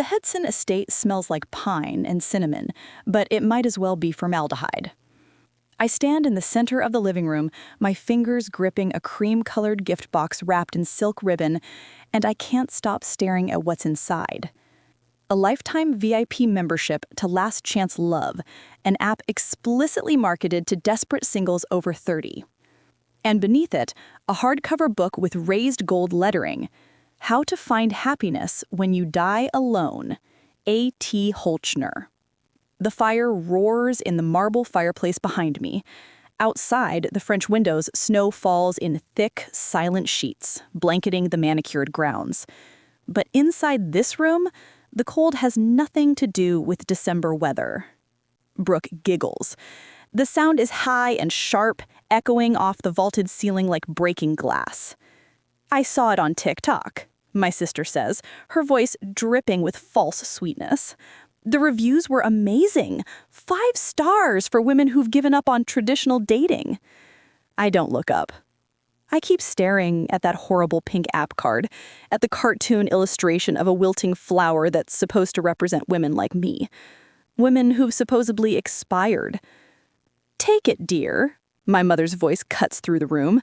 Hedson estate smells like pine and cinnamon, but it might as well be formaldehyde. I stand in the center of the living room, my fingers gripping a cream-colored gift box wrapped in silk ribbon, and I can't stop staring at what's inside. A lifetime VIP membership to Last Chance Love, an app explicitly marketed to desperate singles over 30. And beneath it, a hardcover book with raised gold lettering, How to Find Happiness When You Die Alone, A.T. Holchner. The fire roars in the marble fireplace behind me. Outside, the French windows, snow falls in thick, silent sheets, blanketing the manicured grounds. But inside this room, the cold has nothing to do with December weather. Brooke giggles. The sound is high and sharp, echoing off the vaulted ceiling like breaking glass. I saw it on TikTok, my sister says, her voice dripping with false sweetness. The reviews were amazing. 5 stars for women who've given up on traditional dating. I don't look up. I keep staring at that horrible pink app card, at the cartoon illustration of a wilting flower that's supposed to represent women like me. Women who've supposedly expired. Take it, dear. My mother's voice cuts through the room.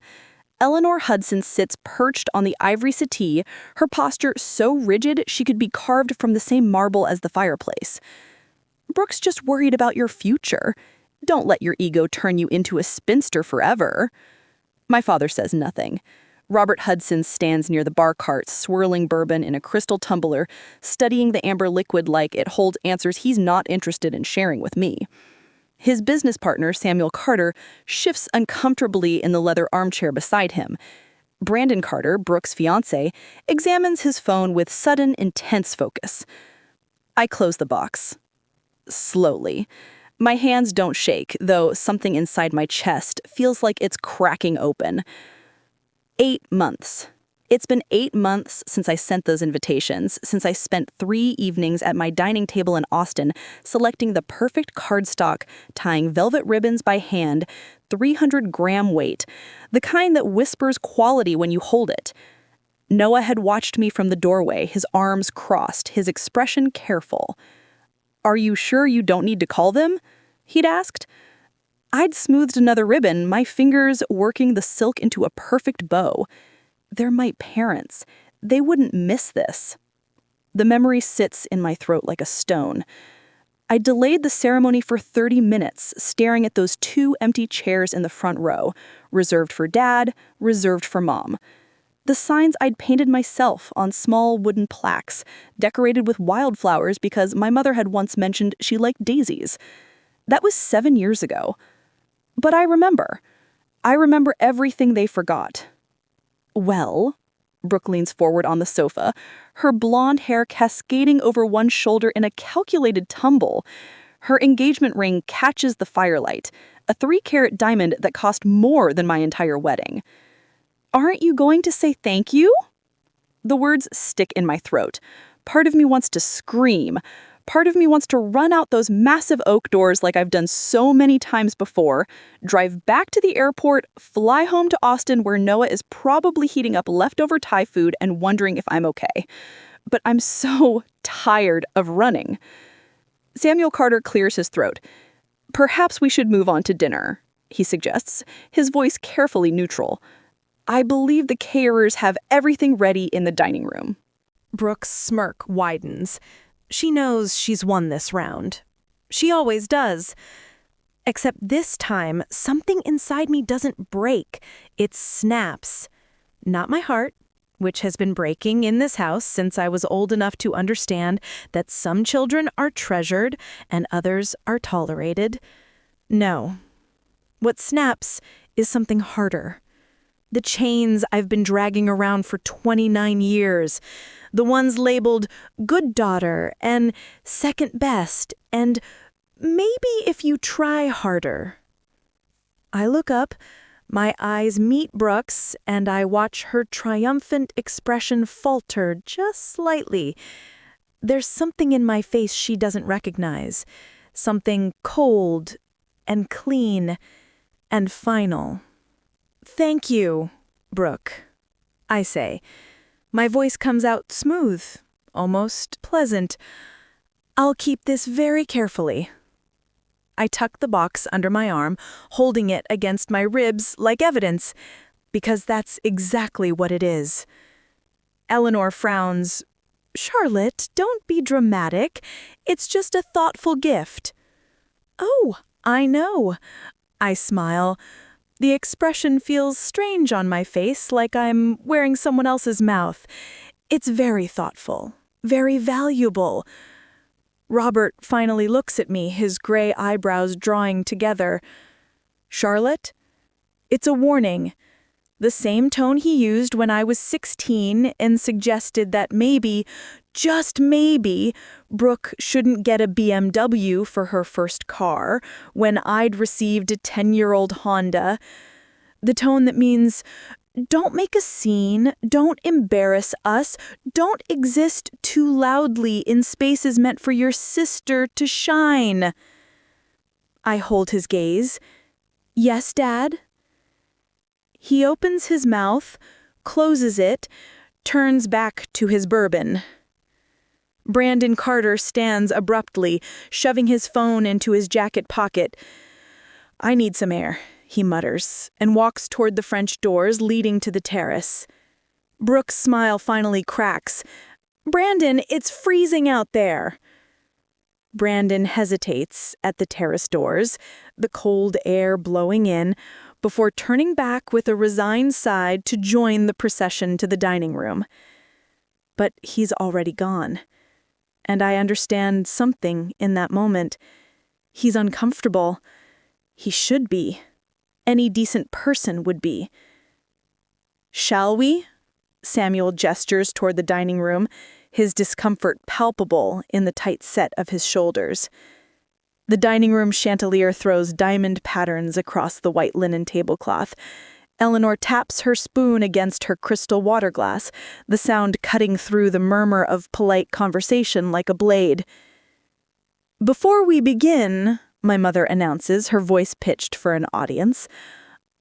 Eleanor Hudson sits perched on the ivory settee, her posture so rigid she could be carved from the same marble as the fireplace. Brooke's just worried about your future. Don't let your ego turn you into a spinster forever. My father says nothing. Robert Hudson stands near the bar cart, swirling bourbon in a crystal tumbler, studying the amber liquid like it holds answers he's not interested in sharing with me. His business partner, Samuel Carter, shifts uncomfortably in the leather armchair beside him. Brandon Carter, Brooke's fiancé, examines his phone with sudden, intense focus. I close the box. Slowly. My hands don't shake, though something inside my chest feels like it's cracking open. 8 months. It's been 8 months since I sent those invitations, since I spent 3 evenings at my dining table in Austin selecting the perfect cardstock, tying velvet ribbons by hand, 300-gram weight, the kind that whispers quality when you hold it. Noah had watched me from the doorway, his arms crossed, his expression careful. "Are you sure you don't need to call them?" he'd asked. I'd smoothed another ribbon, my fingers working the silk into a perfect bow. They're my parents. They wouldn't miss this. The memory sits in my throat like a stone. I delayed the ceremony for 30 minutes, staring at those 2 empty chairs in the front row, reserved for Dad, reserved for Mom. The signs I'd painted myself on small wooden plaques, decorated with wildflowers because my mother had once mentioned she liked daisies. That was 7 years ago. But I remember. I remember everything they forgot. Well, Brooke leans forward on the sofa, her blonde hair cascading over one shoulder in a calculated tumble. Her engagement ring catches the firelight, a 3-carat diamond that cost more than my entire wedding. Aren't you going to say thank you? The words stick in my throat. Part of me wants to scream. Part of me wants to run out those massive oak doors like I've done so many times before, drive back to the airport, fly home to Austin where Noah is probably heating up leftover Thai food and wondering if I'm okay. But I'm so tired of running. Samuel Carter clears his throat. "Perhaps we should move on to dinner," he suggests, his voice carefully neutral. "I believe the caterers have everything ready in the dining room." Brooke's smirk widens. She knows she's won this round. She always does. Except this time, something inside me doesn't break. It snaps. Not my heart, which has been breaking in this house since I was old enough to understand that some children are treasured and others are tolerated. No. What snaps is something harder. The chains I've been dragging around for 29 years. The ones labeled good daughter and second best and maybe if you try harder. I look up, my eyes meet Brooke's, and I watch her triumphant expression falter just slightly. There's something in my face she doesn't recognize. Something cold and clean and final. "Thank you, Brooke," I say. My voice comes out smooth, almost pleasant. I'll keep this very carefully. I tuck the box under my arm, holding it against my ribs like evidence, because that's exactly what it is. Eleanor frowns. Charlotte, don't be dramatic. It's just a thoughtful gift. Oh, I know. I smile. The expression feels strange on my face, like I'm wearing someone else's mouth. It's very thoughtful, very valuable. Robert finally looks at me, his gray eyebrows drawing together. Charlotte? It's a warning. The same tone he used when I was 16 and suggested that maybe, just maybe, Brooke shouldn't get a BMW for her first car when I'd received a 10-year-old Honda. The tone that means, don't make a scene, don't embarrass us, don't exist too loudly in spaces meant for your sister to shine. I hold his gaze. Yes, Dad? He opens his mouth, closes it, turns back to his bourbon. Brandon Carter stands abruptly, shoving his phone into his jacket pocket. I need some air, he mutters, and walks toward the French doors leading to the terrace. Brooke's smile finally cracks. Brandon, it's freezing out there. Brandon hesitates at the terrace doors, the cold air blowing in, before turning back with a resigned sigh to join the procession to the dining room. But he's already gone. And I understand something in that moment. He's uncomfortable. He should be. Any decent person would be. Shall we? Samuel gestures toward the dining room, his discomfort palpable in the tight set of his shoulders. The dining room chandelier throws diamond patterns across the white linen tablecloth. Eleanor taps her spoon against her crystal water glass, the sound cutting through the murmur of polite conversation like a blade. Before we begin, my mother announces, her voice pitched for an audience,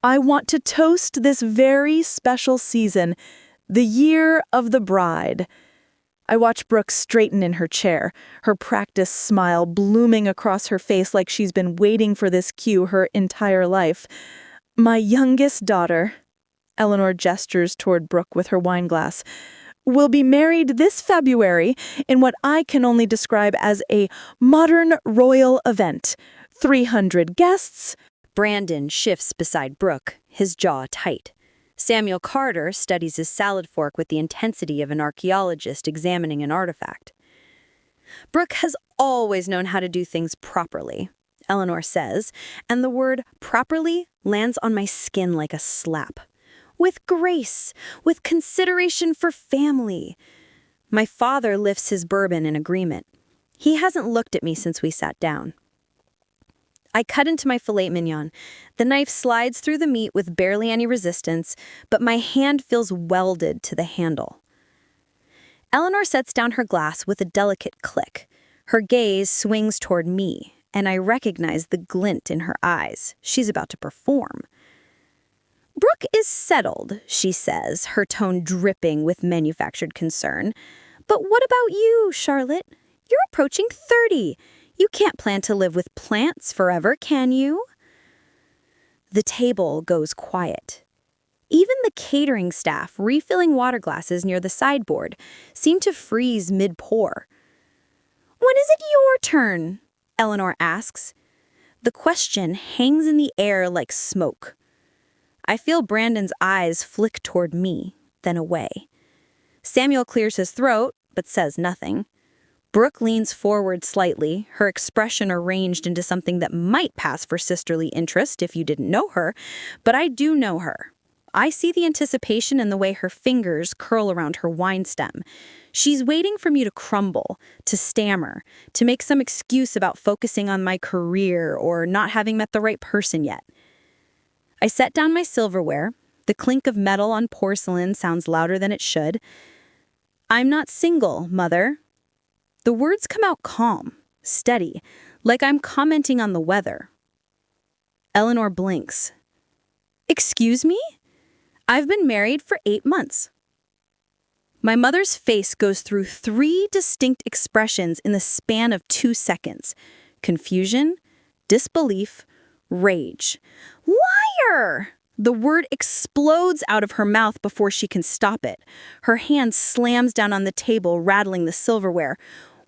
I want to toast this very special season, the year of the bride. I watch Brooke straighten in her chair, her practiced smile blooming across her face like she's been waiting for this cue her entire life. My youngest daughter, Eleanor gestures toward Brooke with her wine glass, will be married this February in what I can only describe as a modern royal event. 300 guests. Brandon shifts beside Brooke, his jaw tight. Samuel Carter studies his salad fork with the intensity of an archaeologist examining an artifact. Brooke has always known how to do things properly, Eleanor says, and the word properly lands on my skin like a slap. With grace, with consideration for family. My father lifts his bourbon in agreement. He hasn't looked at me since we sat down. I cut into my filet mignon. The knife slides through the meat with barely any resistance, but my hand feels welded to the handle. Eleanor sets down her glass with a delicate click. Her gaze swings toward me, and I recognize the glint in her eyes. She's about to perform. Brooke is settled, she says, her tone dripping with manufactured concern. But what about you, Charlotte? You're approaching 30. You can't plan to live with plants forever, can you? The table goes quiet. Even the catering staff, refilling water glasses near the sideboard, seem to freeze mid-pour. When is it your turn? Eleanor asks. The question hangs in the air like smoke. I feel Brandon's eyes flick toward me, then away. Samuel clears his throat, but says nothing. Brooke leans forward slightly, her expression arranged into something that might pass for sisterly interest if you didn't know her, but I do know her. I see the anticipation in the way her fingers curl around her wine stem. She's waiting for me to crumble, to stammer, to make some excuse about focusing on my career or not having met the right person yet. I set down my silverware. The clink of metal on porcelain sounds louder than it should. I'm not single, Mother. The words come out calm, steady, like I'm commenting on the weather. Eleanor blinks. Excuse me? I've been married for 8 months. My mother's face goes through 3 distinct expressions in the span of 2 seconds. Confusion, disbelief, rage. Liar! The word explodes out of her mouth before she can stop it. Her hand slams down on the table, rattling the silverware.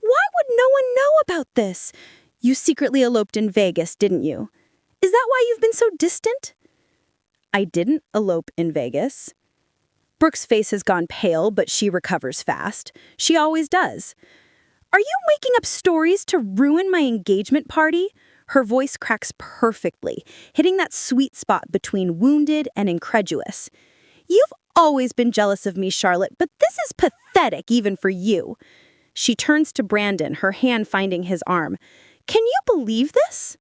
Why would no one know about this? You secretly eloped in Vegas, didn't you? Is that why you've been so distant? I didn't elope in Vegas. Brooke's face has gone pale, but she recovers fast. She always does. Are you making up stories to ruin my engagement party? Her voice cracks perfectly, hitting that sweet spot between wounded and incredulous. You've always been jealous of me, Charlotte, but this is pathetic even for you. She turns to Brandon, her hand finding his arm. Can you believe this?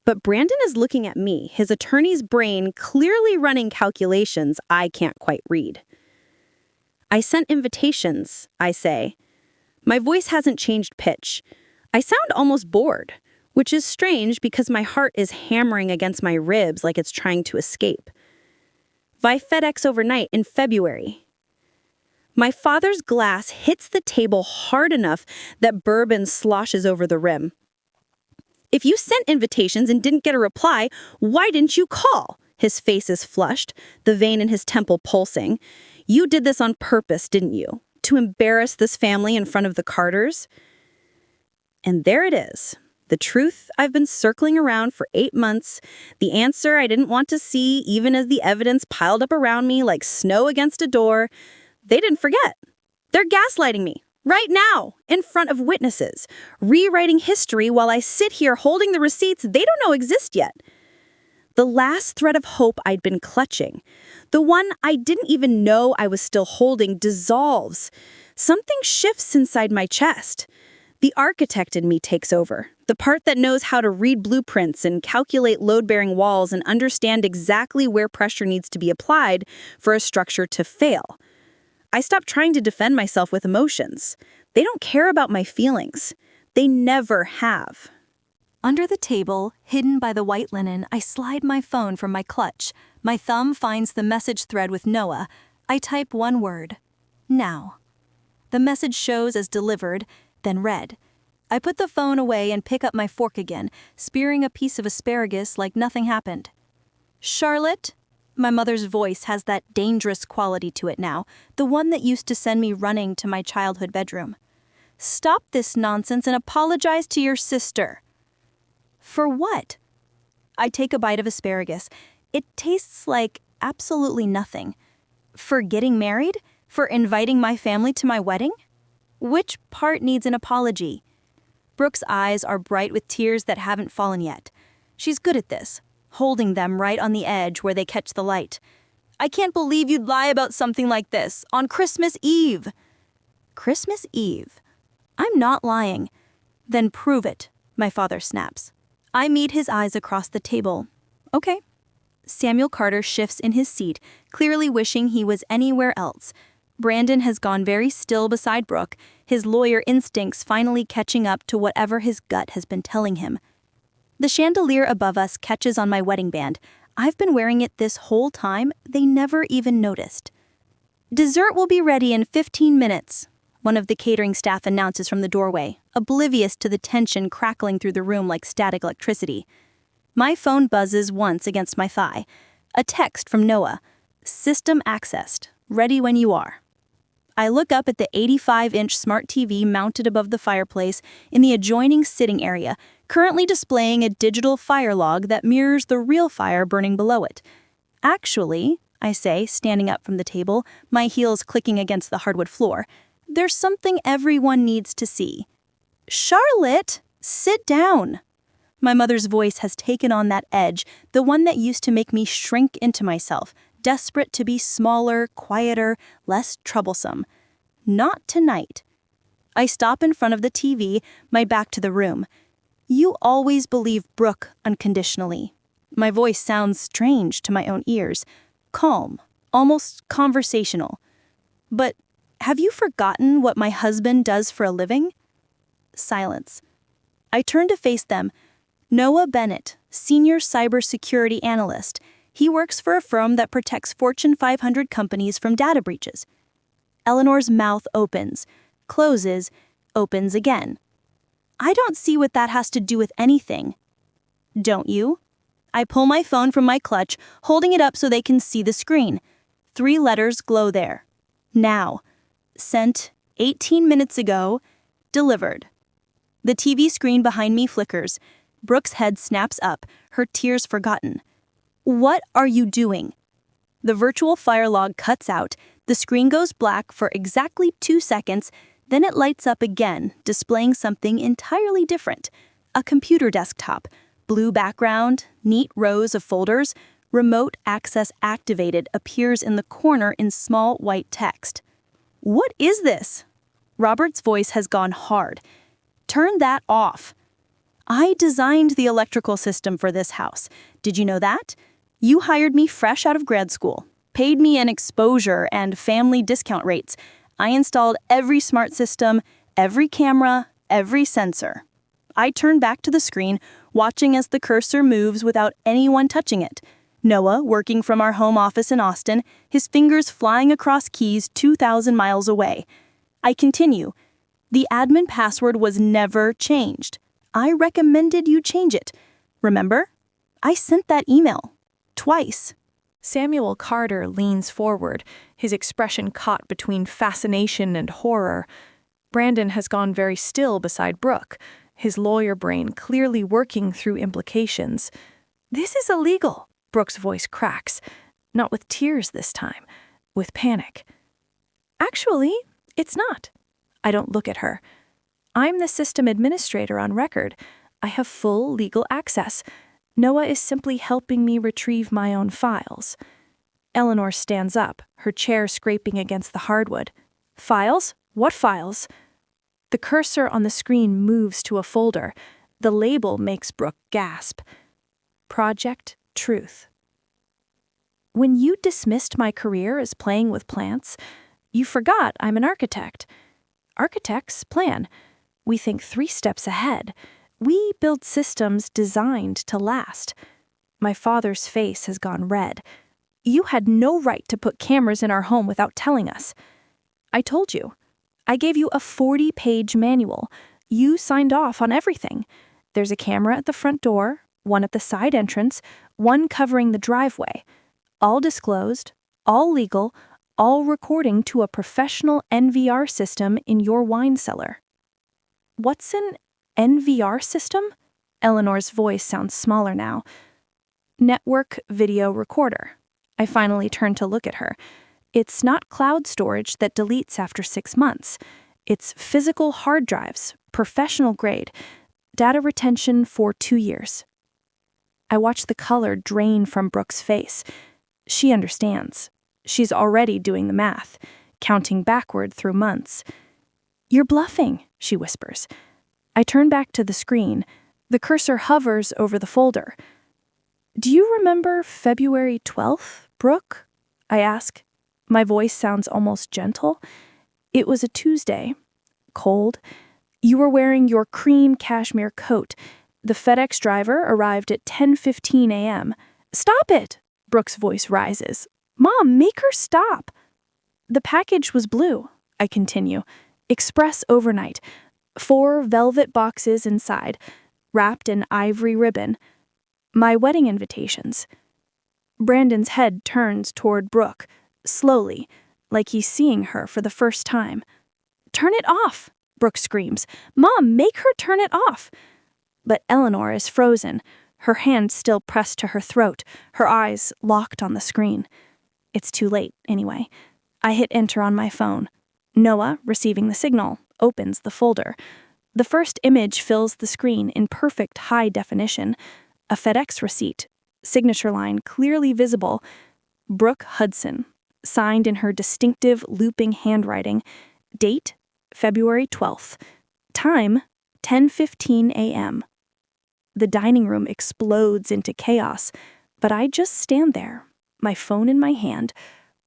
But Brandon is looking at me, his attorney's brain clearly running calculations I can't quite read. I sent invitations, I say. My voice hasn't changed pitch. I sound almost bored, which is strange because my heart is hammering against my ribs like it's trying to escape. By FedEx overnight in February. My father's glass hits the table hard enough that bourbon sloshes over the rim. If you sent invitations and didn't get a reply, why didn't you call? His face is flushed, the vein in his temple pulsing. You did this on purpose, didn't you? To embarrass this family in front of the Carters? And there it is. The truth I've been circling around for 8 months, the answer I didn't want to see even as the evidence piled up around me like snow against a door. They didn't forget. They're gaslighting me, right now, in front of witnesses, rewriting history while I sit here holding the receipts they don't know exist yet. The last thread of hope I'd been clutching, the one I didn't even know I was still holding, dissolves. Something shifts inside my chest. The architect in me takes over, the part that knows how to read blueprints and calculate load-bearing walls and understand exactly where pressure needs to be applied for a structure to fail. I stopped trying to defend myself with emotions. They don't care about my feelings. They never have. Under the table, hidden by the white linen, I slide my phone from my clutch. My thumb finds the message thread with Noah. I type one word. Now. The message shows as delivered, then read. I put the phone away and pick up my fork again, spearing a piece of asparagus like nothing happened. Charlotte? My mother's voice has that dangerous quality to it now, the one that used to send me running to my childhood bedroom. Stop this nonsense and apologize to your sister. For what? I take a bite of asparagus. It tastes like absolutely nothing. For getting married? For inviting my family to my wedding? Which part needs an apology? Brooke's eyes are bright with tears that haven't fallen yet. She's good at this, holding them right on the edge where they catch the light. I can't believe you'd lie about something like this on Christmas Eve. Christmas Eve? I'm not lying. Then prove it, my father snaps. I meet his eyes across the table. Okay. Samuel Carter shifts in his seat, clearly wishing he was anywhere else. Brandon has gone very still beside Brooke, his lawyer instincts finally catching up to whatever his gut has been telling him. The chandelier above us catches on my wedding band. I've been wearing it this whole time, they never even noticed. Dessert will be ready in 15 minutes, one of the catering staff announces from the doorway, oblivious to the tension crackling through the room like static electricity. My phone buzzes once against my thigh. A text from Noah. System accessed. Ready when you are. I look up at the 85-inch smart TV mounted above the fireplace in the adjoining sitting area, currently displaying a digital fire log that mirrors the real fire burning below it. Actually, I say, standing up from the table, my heels clicking against the hardwood floor, there's something everyone needs to see. Charlotte, sit down. My mother's voice has taken on that edge, the one that used to make me shrink into myself, desperate to be smaller, quieter, less troublesome. Not tonight. I stop in front of the TV, my back to the room. You always believe Brooke unconditionally. My voice sounds strange to my own ears, calm, almost conversational. But have you forgotten what my husband does for a living? Silence. I turn to face them. Noah Bennett, senior cybersecurity analyst. He works for a firm that protects Fortune 500 companies from data breaches. Eleanor's mouth opens, closes, opens again. I don't see what that has to do with anything. Don't you? I pull my phone from my clutch, holding it up so they can see the screen. 3 letters glow there. Now. Sent 18 minutes ago. Delivered. The TV screen behind me flickers. Brooke's head snaps up, her tears forgotten. What are you doing? The virtual fire log cuts out, the screen goes black for exactly 2 seconds, then it lights up again, displaying something entirely different. A computer desktop, blue background, neat rows of folders, remote access activated appears in the corner in small white text. What is this? Robert's voice has gone hard. Turn that off. I designed the electrical system for this house. Did you know that? You hired me fresh out of grad school, paid me an exposure and family discount rates. I installed every smart system, every camera, every sensor. I turn back to the screen, watching as the cursor moves without anyone touching it. Noah, working from our home office in Austin, his fingers flying across keys 2,000 miles away. I continue. The admin password was never changed. I recommended you change it. Remember? I sent that email. Twice. Samuel Carter leans forward, his expression caught between fascination and horror. Brandon has gone very still beside Brooke, his lawyer brain clearly working through implications. This is illegal, Brooke's voice cracks, not with tears this time, with panic. Actually, it's not. I don't look at her. I'm the system administrator on record. I have full legal access. Noah is simply helping me retrieve my own files. Eleanor stands up, her chair scraping against the hardwood. Files? What files? The cursor on the screen moves to a folder. The label makes Brooke gasp. Project Truth. When you dismissed my career as playing with plants, you forgot I'm an architect. Architects plan. We think 3 steps ahead. We build systems designed to last. My father's face has gone red. You had no right to put cameras in our home without telling us. I told you. I gave you a 40-page manual. You signed off on everything. There's a camera at the front door, one at the side entrance, one covering the driveway. All disclosed, all legal, all recording to a professional NVR system in your wine cellar. What's an NVR system? Eleanor's voice sounds smaller now. Network video recorder. I finally turn to look at her. It's not cloud storage that deletes after 6 months. It's physical hard drives, professional grade, data retention for 2 years. I watch the color drain from Brooke's face. She understands. She's already doing the math, counting backward through months. You're bluffing, she whispers. I turn back to the screen. The cursor hovers over the folder. Do you remember February 12th, Brooke? I ask. My voice sounds almost gentle. It was a Tuesday. Cold. You were wearing your cream cashmere coat. The FedEx driver arrived at 10:15 a.m. Stop it! Brooke's voice rises. Mom, make her stop. The package was blue, I continue. Express overnight. 4 velvet boxes inside, wrapped in ivory ribbon. My wedding invitations. Brandon's head turns toward Brooke, slowly, like he's seeing her for the first time. Turn it off, Brooke screams. Mom, make her turn it off. But Eleanor is frozen, her hand still pressed to her throat, her eyes locked on the screen. It's too late, anyway. I hit enter on my phone. Noah, receiving the signal, opens the folder. The first image fills the screen in perfect high definition. A FedEx receipt, signature line clearly visible. Brooke Hudson, signed in her distinctive looping handwriting. Date, February 12th. Time, 10:15 a.m. The dining room explodes into chaos, but I just stand there, my phone in my hand,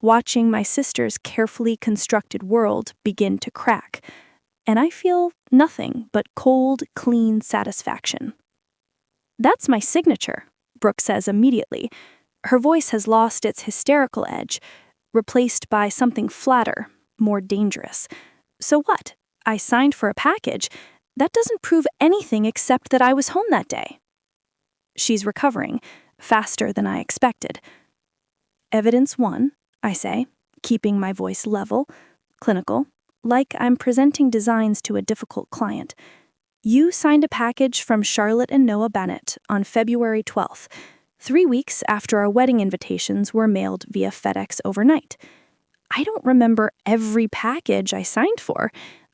watching my sister's carefully constructed world begin to crack, and I feel nothing but cold, clean satisfaction. That's my signature, Brooke says immediately. Her voice has lost its hysterical edge, replaced by something flatter, more dangerous. So what? I signed for a package. That doesn't prove anything except that I was home that day. She's recovering, faster than I expected. Evidence 1, I say, keeping my voice level, clinical, like I'm presenting designs to a difficult client. You signed a package from Charlotte and Noah Bennett on February 12th, 3 weeks after our wedding invitations were mailed via FedEx overnight. I don't remember every package I signed for.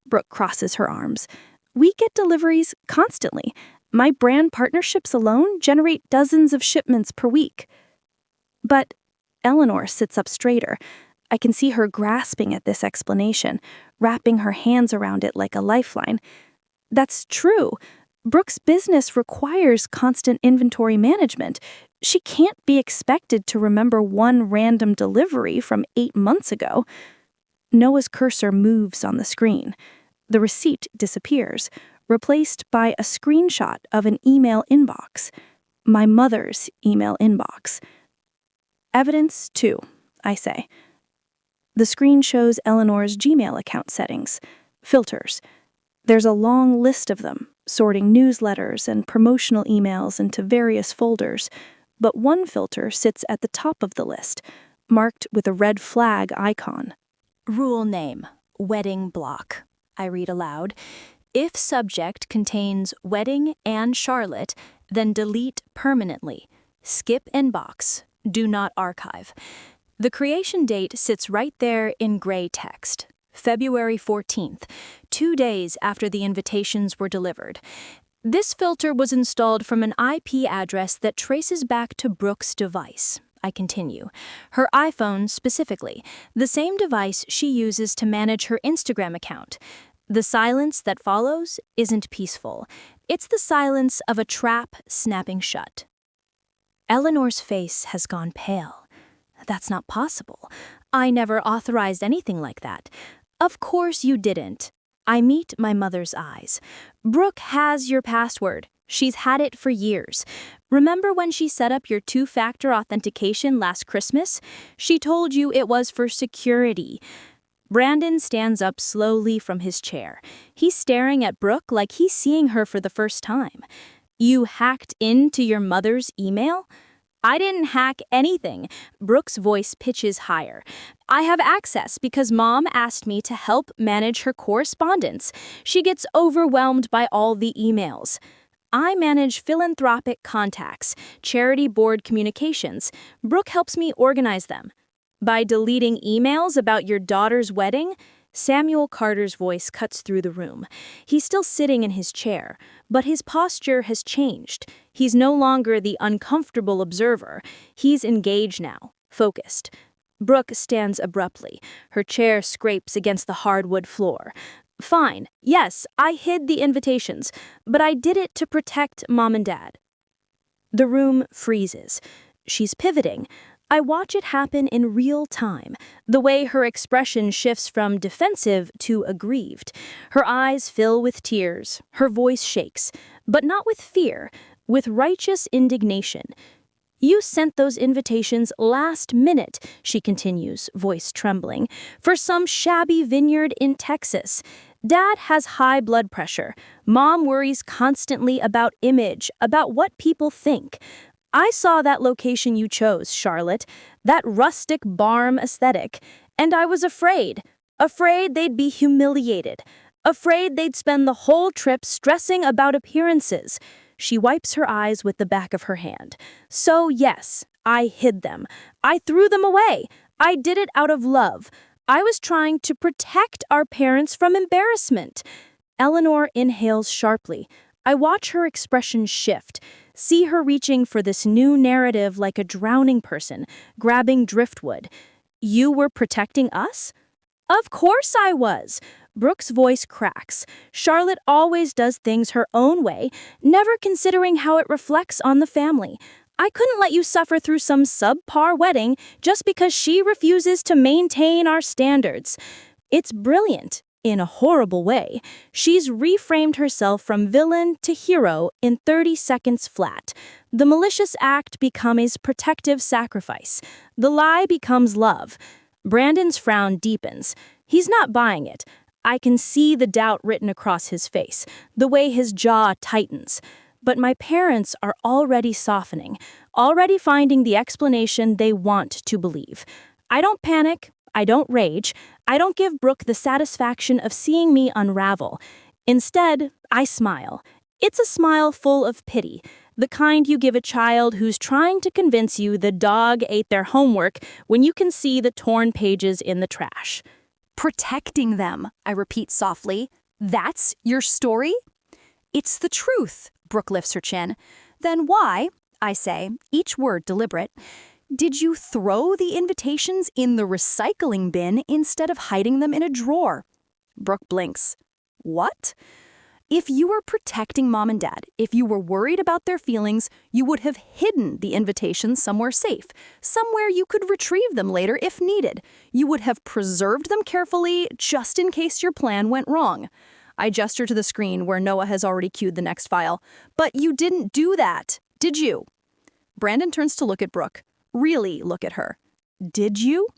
Brooke crosses her arms. We get deliveries constantly. My brand partnerships alone generate dozens of shipments per week. But Eleanor sits up straighter. I can see her grasping at this explanation, wrapping her hands around it like a lifeline. That's true. Brooke's business requires constant inventory management. She can't be expected to remember one random delivery from 8 months ago. Noah's cursor moves on the screen. The receipt disappears, replaced by a screenshot of an email inbox. My mother's email inbox. Evidence 2, I say. The screen shows Eleanor's Gmail account settings, filters. There's a long list of them, sorting newsletters and promotional emails into various folders, but one filter sits at the top of the list, marked with a red flag icon. Rule name, wedding block. I read aloud. If subject contains wedding and Charlotte, then delete permanently. Skip inbox. Do not archive. The creation date sits right there in gray text. February 14th, 2 days after the invitations were delivered. This filter was installed from an IP address that traces back to Brooke's device. I continue. Her iPhone specifically, the same device she uses to manage her Instagram account. The silence that follows isn't peaceful. It's the silence of a trap snapping shut. Eleanor's face has gone pale. That's not possible. I never authorized anything like that. Of course you didn't. I meet my mother's eyes. Brooke has your password. She's had it for years. Remember when she set up your 2-factor authentication last Christmas? She told you it was for security. Brandon stands up slowly from his chair. He's staring at Brooke like he's seeing her for the first time. You hacked into your mother's email? I didn't hack anything. Brooke's voice pitches higher. I have access because Mom asked me to help manage her correspondence. She gets overwhelmed by all the emails. I manage philanthropic contacts, charity board communications. Brooke helps me organize them. By deleting emails about your daughter's wedding? Samuel Carter's voice cuts through the room. He's still sitting in his chair, but his posture has changed. He's no longer the uncomfortable observer. He's engaged now, focused. Brooke stands abruptly. Her chair scrapes against the hardwood floor. Fine, yes, I hid the invitations, but I did it to protect Mom and Dad. The room freezes. She's pivoting. I watch it happen in real time, the way her expression shifts from defensive to aggrieved. Her eyes fill with tears, her voice shakes, but not with fear, with righteous indignation. You sent those invitations last minute, she continues, voice trembling, for some shabby vineyard in Texas. Dad has high blood pressure. Mom worries constantly about image, about what people think. I saw that location you chose, Charlotte, that rustic barn aesthetic, and I was afraid they'd be humiliated, afraid they'd spend the whole trip stressing about appearances. She wipes her eyes with the back of her hand. So yes, I hid them. I threw them away. I did it out of love. I was trying to protect our parents from embarrassment. Eleanor inhales sharply. I watch her expression shift. See her reaching for this new narrative like a drowning person, grabbing driftwood. You were protecting us? Of course I was. Brooke's voice cracks. Charlotte always does things her own way, never considering how it reflects on the family. I couldn't let you suffer through some subpar wedding just because she refuses to maintain our standards. It's brilliant. In a horrible way, she's reframed herself from villain to hero in 30 seconds flat. The malicious act becomes protective sacrifice. The lie becomes love. Brandon's frown deepens. He's not buying it. I can see the doubt written across his face, the way his jaw tightens. But my parents are already softening, already finding the explanation they want to believe. I don't panic. I don't rage. I don't give Brooke the satisfaction of seeing me unravel. Instead, I smile. It's a smile full of pity, the kind you give a child who's trying to convince you the dog ate their homework when you can see the torn pages in the trash. Protecting them, I repeat softly. That's your story? It's the truth, Brooke lifts her chin. Then why, I say, each word deliberate, did you throw the invitations in the recycling bin instead of hiding them in a drawer? Brooke blinks. What? If you were protecting Mom and Dad, if you were worried about their feelings, you would have hidden the invitations somewhere safe, somewhere you could retrieve them later if needed. You would have preserved them carefully just in case your plan went wrong. I gesture to the screen where Noah has already queued the next file. But you didn't do that, did you? Brandon turns to look at Brooke. Really look at her. Did you?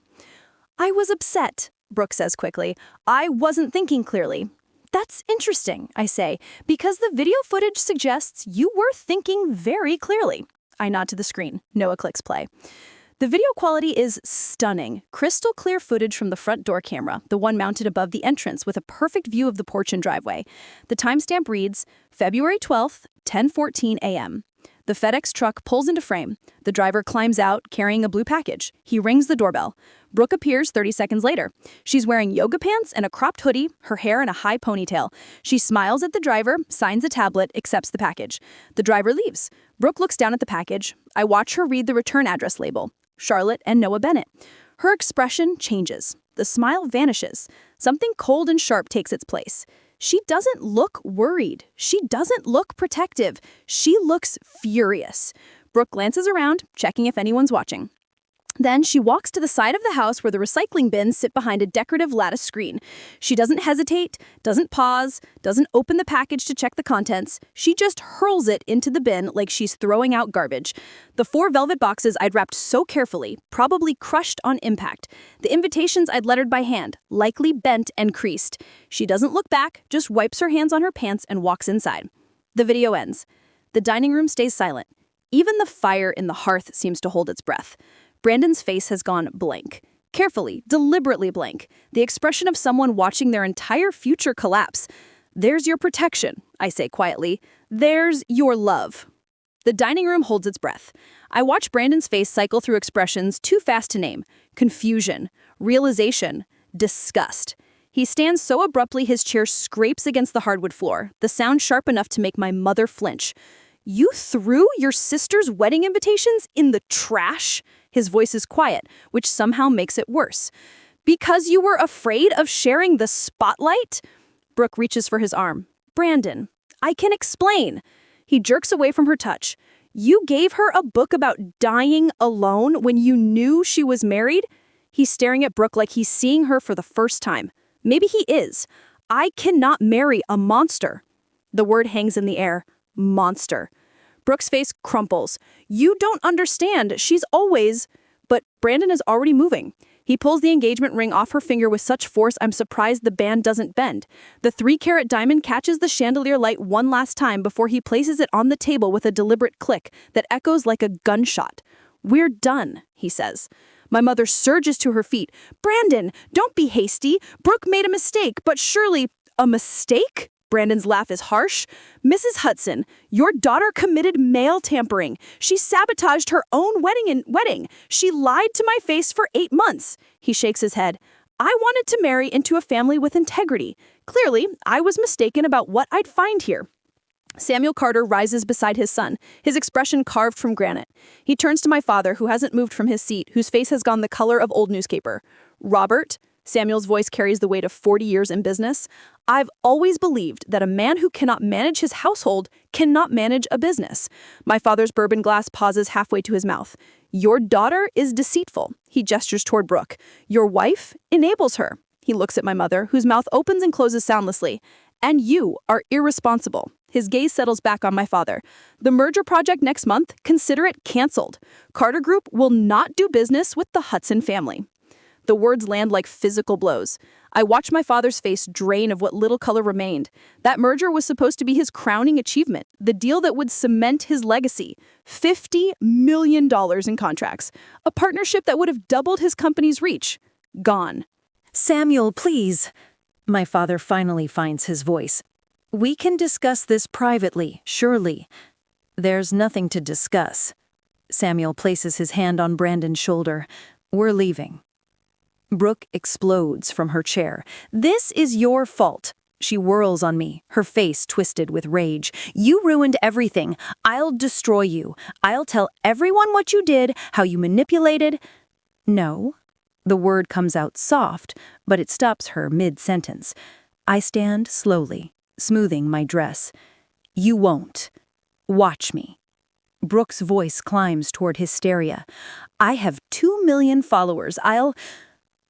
I was upset, Brooke says quickly. I wasn't thinking clearly. That's interesting, I say, because the video footage suggests you were thinking very clearly. I nod to the screen. Noah clicks play. The video quality is stunning. Crystal clear footage from the front door camera, the one mounted above the entrance with a perfect view of the porch and driveway. The timestamp reads February 12th, 10:14 a.m. The FedEx truck pulls into frame. The driver climbs out, carrying a blue package. He rings the doorbell. Brooke appears 30 seconds later. She's wearing yoga pants and a cropped hoodie, her hair in a high ponytail. She smiles at the driver, signs a tablet, accepts the package. The driver leaves. Brooke looks down at the package. I watch her read the return address label. Charlotte and Noah Bennett. Her expression changes. The smile vanishes. Something cold and sharp takes its place. She doesn't look worried. She doesn't look protective. She looks furious. Brooke glances around, checking if anyone's watching. Then she walks to the side of the house where the recycling bins sit behind a decorative lattice screen. She doesn't hesitate, doesn't pause, doesn't open the package to check the contents. She just hurls it into the bin like she's throwing out garbage. The 4 velvet boxes I'd wrapped so carefully, probably crushed on impact. The invitations I'd lettered by hand, likely bent and creased. She doesn't look back, just wipes her hands on her pants and walks inside. The video ends. The dining room stays silent. Even the fire in the hearth seems to hold its breath. Brandon's face has gone blank. Carefully, deliberately blank. The expression of someone watching their entire future collapse. There's your protection, I say quietly. There's your love. The dining room holds its breath. I watch Brandon's face cycle through expressions too fast to name. Confusion, realization, disgust. He stands so abruptly his chair scrapes against the hardwood floor, the sound sharp enough to make my mother flinch. You threw your sister's wedding invitations in the trash? His voice is quiet, which somehow makes it worse. Because you were afraid of sharing the spotlight? Brooke reaches for his arm. Brandon, I can explain. He jerks away from her touch. You gave her a book about dying alone when you knew she was married? He's staring at Brooke like he's seeing her for the first time. Maybe he is. I cannot marry a monster. The word hangs in the air. Monster. Brooke's face crumples. You don't understand. She's always... But Brandon is already moving. He pulls the engagement ring off her finger with such force I'm surprised the band doesn't bend. The 3-carat diamond catches the chandelier light one last time before he places it on the table with a deliberate click that echoes like a gunshot. We're done, he says. My mother surges to her feet. Brandon, don't be hasty. Brooke made a mistake, but surely... A mistake? Brandon's laugh is harsh. Mrs. Hudson, your daughter committed mail tampering. She sabotaged her own wedding. She lied to my face for 8 months. He shakes his head. I wanted to marry into a family with integrity. Clearly, I was mistaken about what I'd find here. Samuel Carter rises beside his son, his expression carved from granite. He turns to my father, who hasn't moved from his seat, whose face has gone the color of old newspaper. Robert, Samuel's voice carries the weight of 40 years in business. I've always believed that a man who cannot manage his household cannot manage a business. My father's bourbon glass pauses halfway to his mouth. Your daughter is deceitful. He gestures toward Brooke. Your wife enables her. He looks at my mother, whose mouth opens and closes soundlessly. And you are irresponsible. His gaze settles back on my father. The merger project next month, consider it canceled. Carter Group will not do business with the Hudson family. The words land like physical blows. I watched my father's face drain of what little color remained. That merger was supposed to be his crowning achievement, the deal that would cement his legacy. $50 million in contracts. A partnership that would have doubled his company's reach. Gone. Samuel, please. My father finally finds his voice. We can discuss this privately, surely. There's nothing to discuss. Samuel places his hand on Brandon's shoulder. We're leaving. Brooke explodes from her chair. This is your fault. She whirls on me, her face twisted with rage. You ruined everything. I'll destroy you. I'll tell everyone what you did, how you manipulated. No. The word comes out soft, but it stops her mid-sentence. I stand slowly, smoothing my dress. You won't. Watch me. Brooke's voice climbs toward hysteria. I have 2 million followers.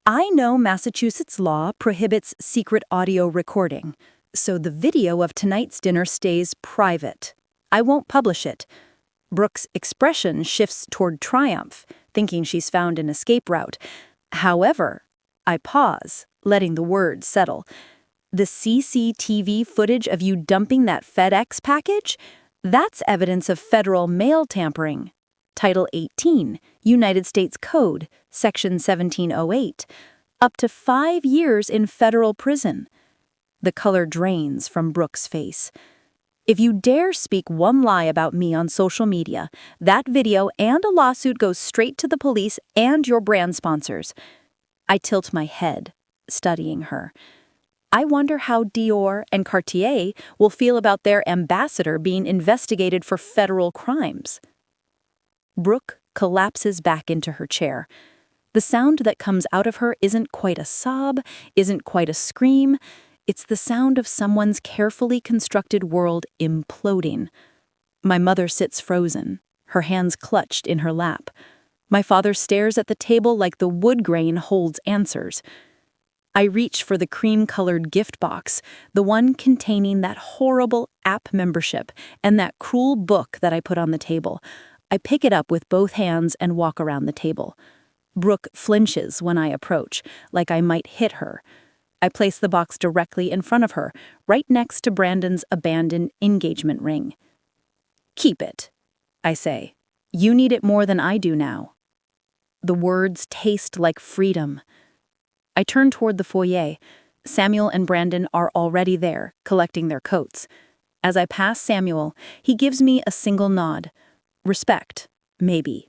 I know Massachusetts law prohibits secret audio recording, so the video of tonight's dinner stays private. I won't publish it. Brooke's expression shifts toward triumph, thinking she's found an escape route. However, I pause, letting the words settle. The CCTV footage of you dumping that FedEx package? That's evidence of federal mail tampering. Title 18, United States Code, Section 1708. Up to 5 years in federal prison. The color drains from Brooke's face. If you dare speak one lie about me on social media, that video and a lawsuit goes straight to the police and your brand sponsors. I tilt my head, studying her. I wonder how Dior and Cartier will feel about their ambassador being investigated for federal crimes. Brooke collapses back into her chair. The sound that comes out of her isn't quite a sob, isn't quite a scream. It's the sound of someone's carefully constructed world imploding. My mother sits frozen, her hands clutched in her lap. My father stares at the table like the wood grain holds answers. I reach for the cream-colored gift box, the one containing that horrible app membership and that cruel book that I put on the table. I pick it up with both hands and walk around the table. Brooke flinches when I approach, like I might hit her. I place the box directly in front of her, right next to Brandon's abandoned engagement ring. Keep it, I say. You need it more than I do now. The words taste like freedom. I turn toward the foyer. Samuel and Brandon are already there, collecting their coats. As I pass Samuel, he gives me a single nod. Respect, maybe.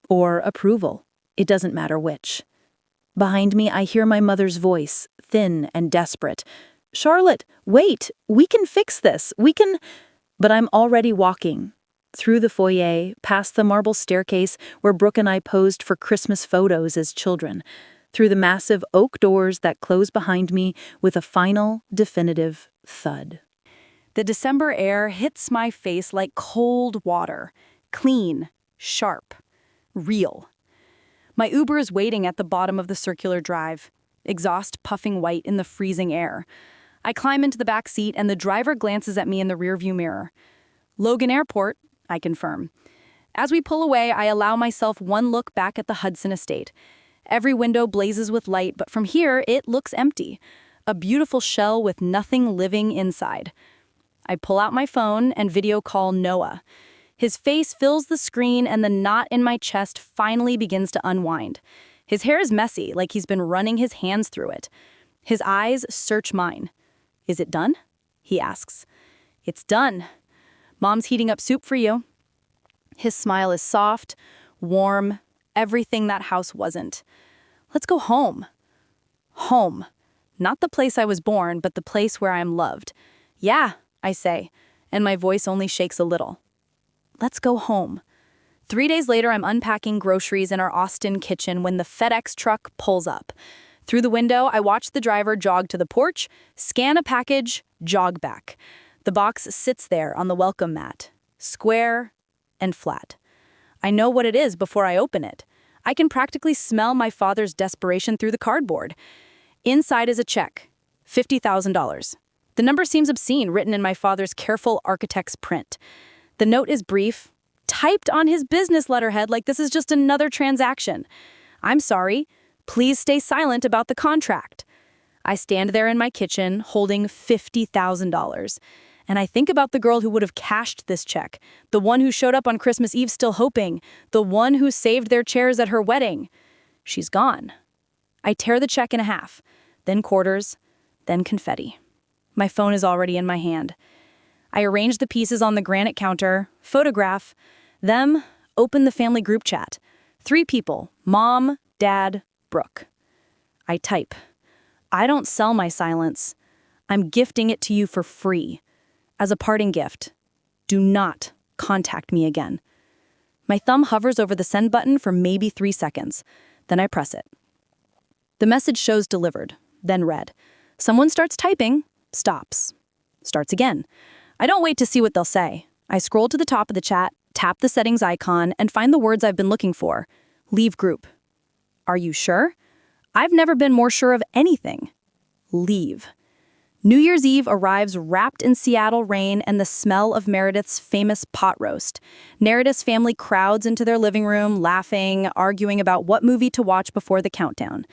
Or approval. It doesn't matter which. Behind me, I hear my mother's voice, thin and desperate. Charlotte, wait, we can fix this. We can... But I'm already walking. Through the foyer, past the marble staircase where Brooke and I posed for Christmas photos as children. Through the massive oak doors that close behind me with a final, definitive thud. The December air hits my face like cold water. Clean, sharp, real. My Uber is waiting at the bottom of the circular drive, exhaust puffing white in the freezing air. I climb into the back seat and the driver glances at me in the rearview mirror. Logan Airport, I confirm. As we pull away, I allow myself one look back at the Hudson estate. Every window blazes with light, but from here, it looks empty. A beautiful shell with nothing living inside. I pull out my phone and video call Noah. His face fills the screen and the knot in my chest finally begins to unwind. His hair is messy, like he's been running his hands through it. His eyes search mine. Is it done? He asks. It's done. Mom's heating up soup for you. His smile is soft, warm, everything that house wasn't. Let's go home. Home. Not the place I was born, but the place where I am loved. Yeah, I say, and my voice only shakes a little. Let's go home. 3 days later, I'm unpacking groceries in our Austin kitchen when the FedEx truck pulls up. Through the window, I watch the driver jog to the porch, scan a package, jog back. The box sits there on the welcome mat, square and flat. I know what it is before I open it. I can practically smell my father's desperation through the cardboard. Inside is a check, $50,000. The number seems obscene, written in my father's careful architect's print. The note is brief, typed on his business letterhead like this is just another transaction. I'm sorry. Please stay silent about the contract. I stand there in my kitchen holding $50,000. And I think about the girl who would have cashed this check, the one who showed up on Christmas Eve still hoping, the one who saved their chairs at her wedding. She's gone. I tear the check in half, then quarters, then confetti. My phone is already in my hand. I arrange the pieces on the granite counter, photograph them, open the family group chat. 3 people, Mom, Dad, Brooke. I type. I don't sell my silence. I'm gifting it to you for free. As a parting gift, do not contact me again. My thumb hovers over the send button for maybe 3 seconds. Then I press it. The message shows delivered, then read. Someone starts typing, stops, starts again. I don't wait to see what they'll say. I scroll to the top of the chat, tap the settings icon, and find the words I've been looking for. Leave group. Are you sure? I've never been more sure of anything. Leave. New Year's Eve arrives wrapped in Seattle rain and the smell of Meredith's famous pot roast. Meredith's family crowds into their living room, laughing, arguing about what movie to watch before the countdown.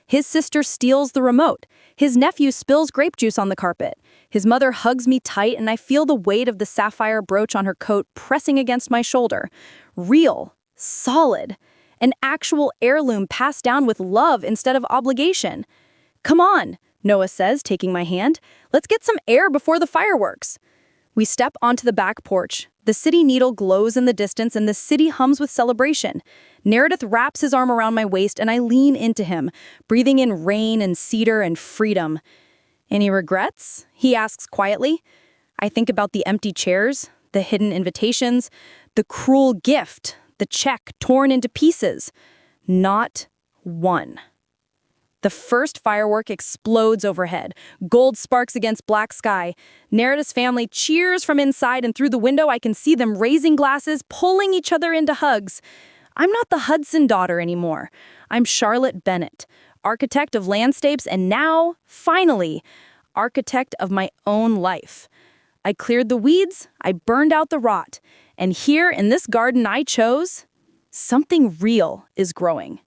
His sister steals the remote. His nephew spills grape juice on the carpet. His mother hugs me tight and I feel the weight of the sapphire brooch on her coat pressing against my shoulder. Real, solid, an actual heirloom passed down with love instead of obligation. Come on, Noah says, taking my hand. Let's get some air before the fireworks. We step onto the back porch. The city needle glows in the distance and the city hums with celebration. Meredith wraps his arm around my waist and I lean into him, breathing in rain and cedar and freedom. Any regrets? He asks quietly. I think about the empty chairs, the hidden invitations, the cruel gift, the check torn into pieces. Not one. The first firework explodes overhead. Gold sparks against black sky. Meredith's family cheers from inside, and through the window I can see them raising glasses, pulling each other into hugs. I'm not the Hudson daughter anymore. I'm Charlotte Bennett, architect of landscapes, and now, finally, architect of my own life. I cleared the weeds, I burned out the rot, and here in this garden I chose, something real is growing.